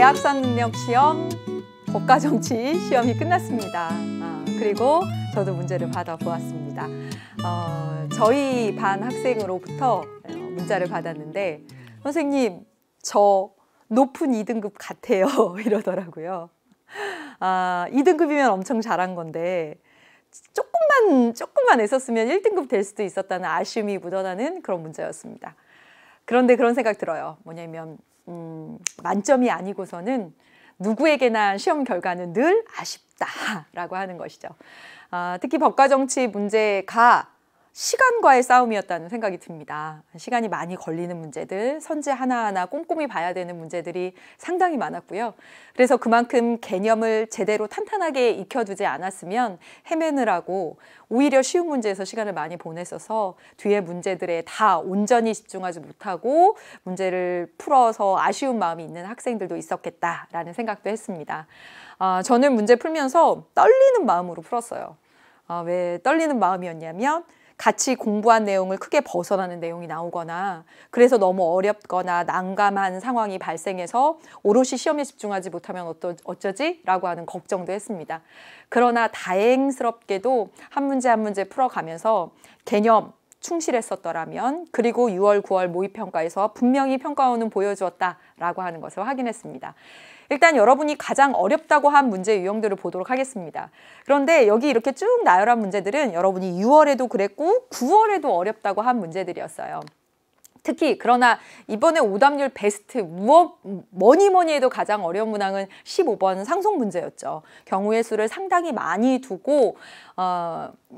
대학선능력시험 법과정치 시험이 끝났습니다. 그리고 저도 문제를 받아보았습니다. 저희 반 학생으로부터 문자를 받았는데 선생님 저 높은 2등급 같아요 이러더라고요. 2등급이면 엄청 잘한 건데 조금만 애썼으면 1등급 될 수도 있었다는 아쉬움이 묻어나는 그런 문자였습니다. 그런데 그런 생각 들어요. 뭐냐면 만점이 아니고서는 누구에게나 시험 결과는 늘 아쉽다라고 하는 것이죠. 특히 법과정치 문제가 시간과의 싸움이었다는 생각이 듭니다. 시간이 많이 걸리는 문제들, 선지 하나하나 꼼꼼히 봐야 되는 문제들이 상당히 많았고요. 그래서 그만큼 개념을 제대로 탄탄하게 익혀두지 않았으면 헤매느라고 오히려 쉬운 문제에서 시간을 많이 보냈어서 뒤에 문제들에 다 온전히 집중하지 못하고 문제를 풀어서 아쉬운 마음이 있는 학생들도 있었겠다라는 생각도 했습니다. 저는 문제 풀면서 떨리는 마음으로 풀었어요. 왜 떨리는 마음이었냐면 같이 공부한 내용을 크게 벗어나는 내용이 나오거나 그래서 너무 어렵거나 난감한 상황이 발생해서 오롯이 시험에 집중하지 못하면 어쩌지? 라고 하는 걱정도 했습니다. 그러나 다행스럽게도 한 문제 한 문제 풀어가면서 개념 충실했었더라면 그리고 6월, 9월 모의평가에서 분명히 평가원은 보여주었다라고 하는 것을 확인했습니다. 일단 여러분이 가장 어렵다고 한 문제 유형들을 보도록 하겠습니다. 그런데 여기 이렇게 쭉 나열한 문제들은 여러분이 6월에도 그랬고 9월에도 어렵다고 한 문제들이었어요. 특히 그러나 이번에 오답률 베스트 뭐니 해도 가장 어려운 문항은 15번 상속 문제였죠. 경우의 수를 상당히 많이 두고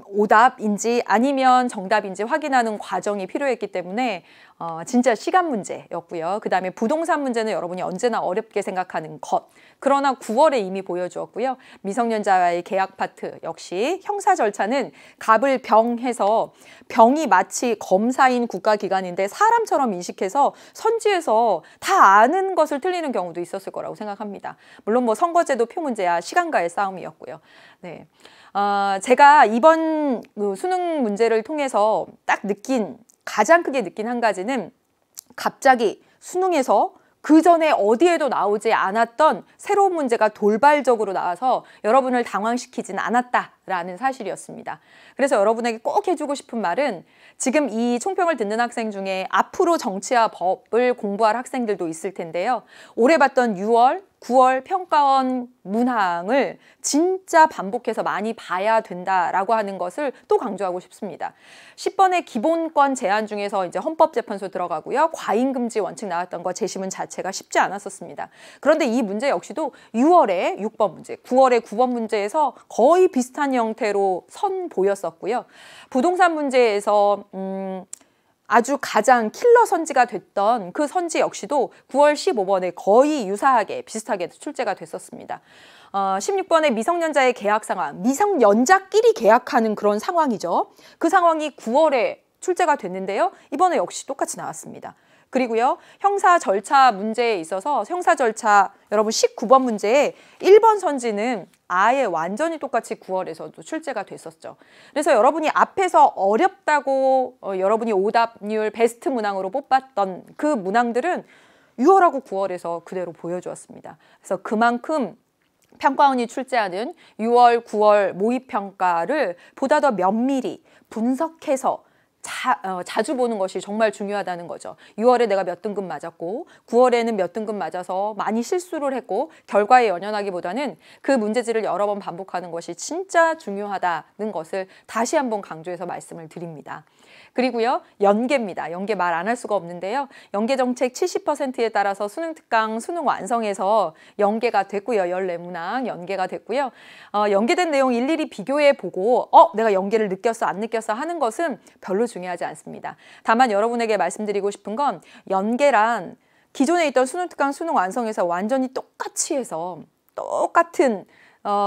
오답인지 아니면 정답인지 확인하는 과정이 필요했기 때문에 진짜 시간 문제였고요. 그 다음에 부동산 문제는 여러분이 언제나 어렵게 생각하는 것. 그러나 9월에 이미 보여주었고요. 미성년자와의 계약 파트 역시 형사 절차는 갑을 병해서 병이 마치 검사인 국가기관인데 사람처럼 인식해서 선지에서 다 아는 것을 틀리는 경우도 있었을 거라고 생각합니다. 물론 뭐 선거제도 표 문제야 시간과의 싸움이었고요. 네. 제가 이번 수능 문제를 통해서 딱 가장 크게 느낀 한 가지는 갑자기 수능에서 그 전에 어디에도 나오지 않았던 새로운 문제가 돌발적으로 나와서 여러분을 당황시키진 않았다라는 사실이었습니다. 그래서 여러분에게 꼭 해주고 싶은 말은 지금 이 총평을 듣는 학생 중에 앞으로 정치와 법을 공부할 학생들도 있을 텐데요. 올해 봤던 6월, 9월 평가원 문항을 진짜 반복해서 많이 봐야 된다라고 하는 것을 또 강조하고 싶습니다. 10번의 기본권 제한 중에서 이제 헌법재판소 들어가고요. 과잉금지 원칙 나왔던 거 재시문 자체가 쉽지 않았었습니다. 그런데 이 문제 역시도 6월에 6번 문제, 9월에 9번 문제에서 거의 비슷한 형태로 보였었고요. 부동산 문제에서 아주 가장 킬러 선지가 됐던 그 선지 역시도 9월 15번에 거의 유사하게 비슷하게 출제가 됐었습니다. 16번의 미성년자의 계약 상황, 미성년자끼리 계약하는 그런 상황이죠. 그 상황이 9월에 출제가 됐는데요. 이번에 역시 똑같이 나왔습니다. 그리고요, 형사 절차 문제에 있어서 형사 절차 여러분 19번 문제에 1번 선지는 아예 완전히 똑같이 9월에서도 출제가 됐었죠. 그래서 여러분이 앞에서 어렵다고 여러분이 오답률 베스트 문항으로 뽑았던 그 문항들은 6월하고 9월에서 그대로 보여주었습니다. 그래서 그만큼 평가원이 출제하는 6월, 9월 모의평가를 보다 더 면밀히 분석해서 자주 보는 것이 정말 중요하다는 거죠. 6월에 내가 몇 등급 맞았고 9월에는 몇 등급 맞아서 많이 실수를 했고 결과에 연연하기보다는 그 문제지를 여러 번 반복하는 것이 진짜 중요하다는 것을 다시 한번 강조해서 말씀을 드립니다. 그리고요, 연계입니다. 연계 말 안 할 수가 없는데요. 연계 정책 70%에 따라서 수능 특강, 수능 완성에서 연계가 됐고요. 14문항 연계가 됐고요. 연계된 내용 일일이 비교해 보고 내가 연계를 느꼈어 안 느꼈어 하는 것은 별로 중요하지 않습니다. 다만 여러분에게 말씀드리고 싶은 건 연계란 기존에 있던 수능 특강, 수능 완성에서 완전히 똑같이 해서 똑같은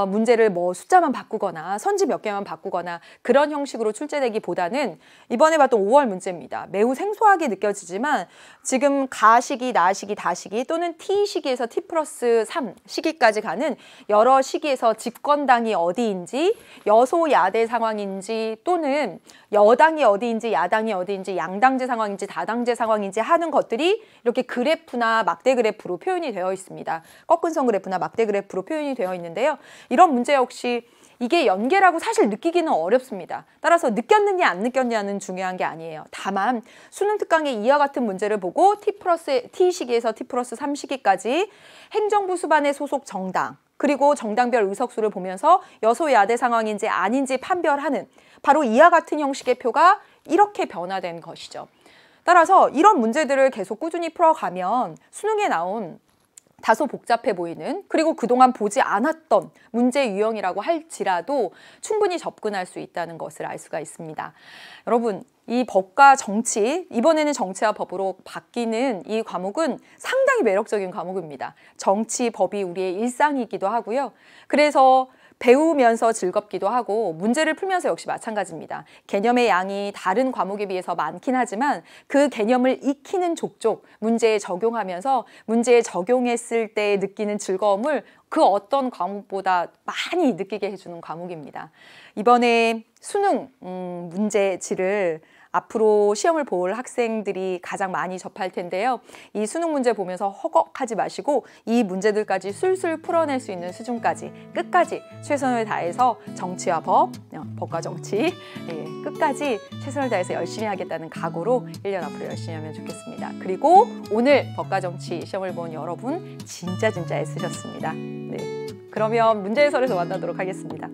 문제를 뭐 숫자만 바꾸거나 선지 몇 개만 바꾸거나 그런 형식으로 출제되기보다는 이번에 봤던 5월 문제입니다. 매우 생소하게 느껴지지만 지금 가시기, 나시기, 다시기 또는 T시기에서 T+3 시기까지 가는 여러 시기에서 집권당이 어디인지, 여소야대 상황인지 또는 여당이 어디인지, 야당이 어디인지, 양당제 상황인지, 다당제 상황인지 하는 것들이 이렇게 그래프나 막대 그래프로 표현이 되어 있습니다. 꺾은선 그래프나 막대 그래프로 표현이 되어 있는데요. 이런 문제 역시 이게 연계라고 사실 느끼기는 어렵습니다. 따라서 느꼈느냐 안 느꼈느냐는 중요한 게 아니에요. 다만 수능 특강의 이와 같은 문제를 보고 T 시기에서 T+3 시기까지 행정부 수반의 소속 정당 그리고 정당별 의석수를 보면서 여소야대 상황인지 아닌지 판별하는 바로 이와 같은 형식의 표가 이렇게 변화된 것이죠. 따라서 이런 문제들을 계속 꾸준히 풀어가면 수능에 나온 다소 복잡해 보이는 그리고 그동안 보지 않았던 문제 유형이라고 할지라도 충분히 접근할 수 있다는 것을 알 수가 있습니다. 여러분, 이 법과 정치, 이번에는 정치와 법으로 바뀌는 이 과목은 상당히 매력적인 과목입니다. 정치, 법이 우리의 일상이기도 하고요. 그래서 배우면서 즐겁기도 하고 문제를 풀면서 역시 마찬가지입니다. 개념의 양이 다른 과목에 비해서 많긴 하지만 그 개념을 익히는 족족 문제에 적용하면서 문제에 적용했을 때 느끼는 즐거움을 그 어떤 과목보다 많이 느끼게 해주는 과목입니다. 이번에 수능 문제지를 앞으로 시험을 볼 학생들이 가장 많이 접할 텐데요. 이 수능 문제 보면서 허걱하지 마시고 이 문제들까지 술술 풀어낼 수 있는 수준까지 끝까지 최선을 다해서 정치와 법, 법과 정치 끝까지 최선을 다해서 열심히 하겠다는 각오로 1년 앞으로 열심히 하면 좋겠습니다. 그리고 오늘 법과 정치 시험을 본 여러분 진짜 애쓰셨습니다. 네, 그러면 문제 해설에서 만나도록 하겠습니다.